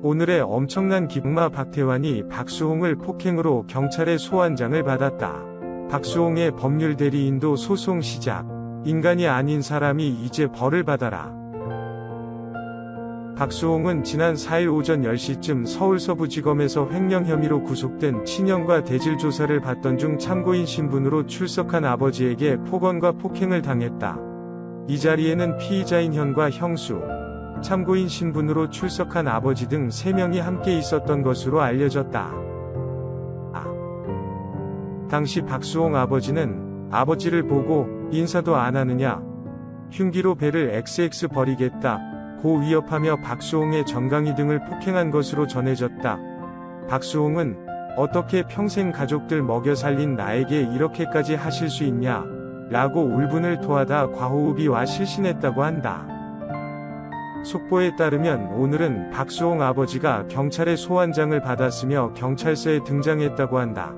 오늘의 엄청난 기쁨아 박태환이 박수홍을 폭행으로 경찰에 소환장을 받았다. 박수홍의 법률 대리인도 소송 시작. 인간이 아닌 사람이 이제 벌을 받아라. 박수홍은 지난 4일 오전 10시쯤 서울서부지검에서 횡령 혐의로 구속된 친형과 대질 조사를 받던 중 참고인 신분으로 출석한 아버지에게 폭언과 폭행을 당했다. 이 자리에는 피의자인 현과 형수, 참고인 신분으로 출석한 아버지 등 3명이 함께 있었던 것으로 알려졌다. 당시 박수홍 아버지는 아버지를 보고 인사도 안 하느냐, 흉기로 배를 XX 버리겠다 고 위협하며 박수홍의 정강이 등을 폭행한 것으로 전해졌다. 박수홍은 어떻게 평생 가족들 먹여 살린 나에게 이렇게까지 하실 수 있냐 라고 울분을 토하다 과호흡이 와 실신했다고 한다. 속보에 따르면 오늘은 박수홍 아버지가 경찰의 소환장을 받았으며 경찰서에 등장했다고 한다.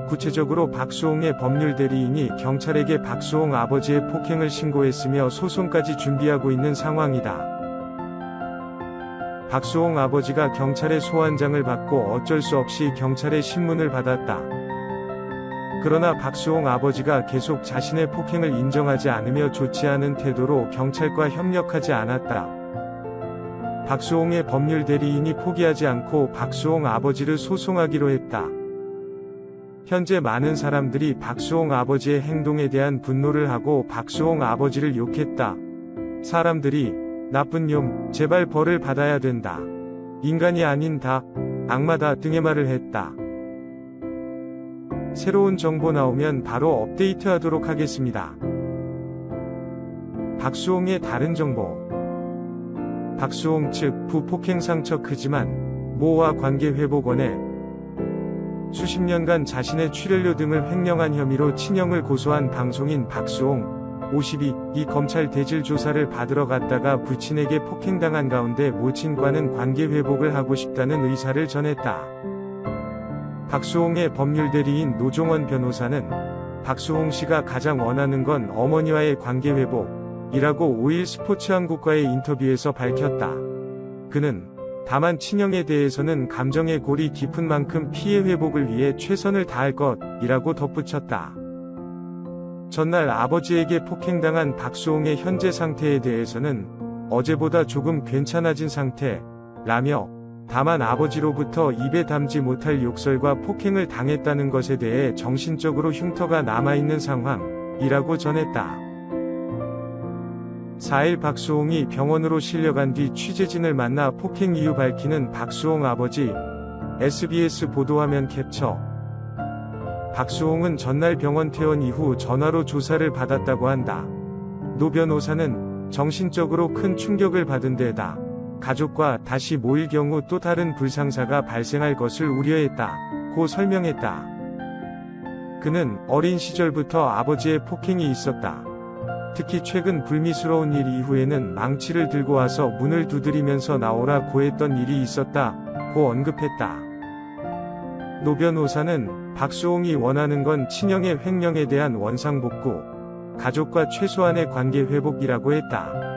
구체적으로 박수홍의 법률 대리인이 경찰에게 박수홍 아버지의 폭행을 신고했으며 소송까지 준비하고 있는 상황이다. 박수홍 아버지가 경찰의 소환장을 받고 어쩔 수 없이 경찰의 신문을 받았다. 그러나 박수홍 아버지가 계속 자신의 폭행을 인정하지 않으며 좋지 않은 태도로 경찰과 협력하지 않았다. 박수홍의 법률 대리인이 포기하지 않고 박수홍 아버지를 소송하기로 했다. 현재 많은 사람들이 박수홍 아버지의 행동에 대한 분노를 하고 박수홍 아버지를 욕했다. 사람들이 나쁜 놈, 제발 벌을 받아야 된다. 인간이 아닌 다, 악마다 등의 말을 했다. 새로운 정보 나오면 바로 업데이트하도록 하겠습니다. 박수홍의 다른 정보. 박수홍 측 부폭행 상처 크지만 모와 관계회복원에 수십 년간 자신의 출연료 등을 횡령한 혐의로 친형을 고소한 방송인 박수홍 52이 검찰 대질 조사를 받으러 갔다가 부친에게 폭행당한 가운데 모친과는 관계회복을 하고 싶다는 의사를 전했다. 박수홍의 법률 대리인 노종원 변호사는 박수홍 씨가 가장 원하는 건 어머니와의 관계회복이라고 5일 스포츠한국과의 인터뷰에서 밝혔다. 그는 다만 친형에 대해서는 감정의 골이 깊은 만큼 피해 회복을 위해 최선을 다할 것이라고 덧붙였다. 전날 아버지에게 폭행당한 박수홍의 현재 상태에 대해서는 어제보다 조금 괜찮아진 상태라며 다만 아버지로부터 입에 담지 못할 욕설과 폭행을 당했다는 것에 대해 정신적으로 흉터가 남아있는 상황이라고 전했다. 4일 박수홍이 병원으로 실려간 뒤 취재진을 만나 폭행 이유 밝히는 박수홍 아버지. SBS 보도화면 캡처. 박수홍은 전날 병원 퇴원 이후 전화로 조사를 받았다고 한다. 노 변호사는 정신적으로 큰 충격을 받은 데다 가족과 다시 모일 경우 또 다른 불상사가 발생할 것을 우려했다고 설명했다. 그는 어린 시절부터 아버지의 폭행이 있었다. 특히 최근 불미스러운 일 이후에는 망치를 들고 와서 문을 두드리면서 나오라고 했던 일이 있었다고 언급했다. 노 변호사는 박수홍이 원하는 건 친형의 횡령에 대한 원상복구, 가족과 최소한의 관계 회복이라고 했다.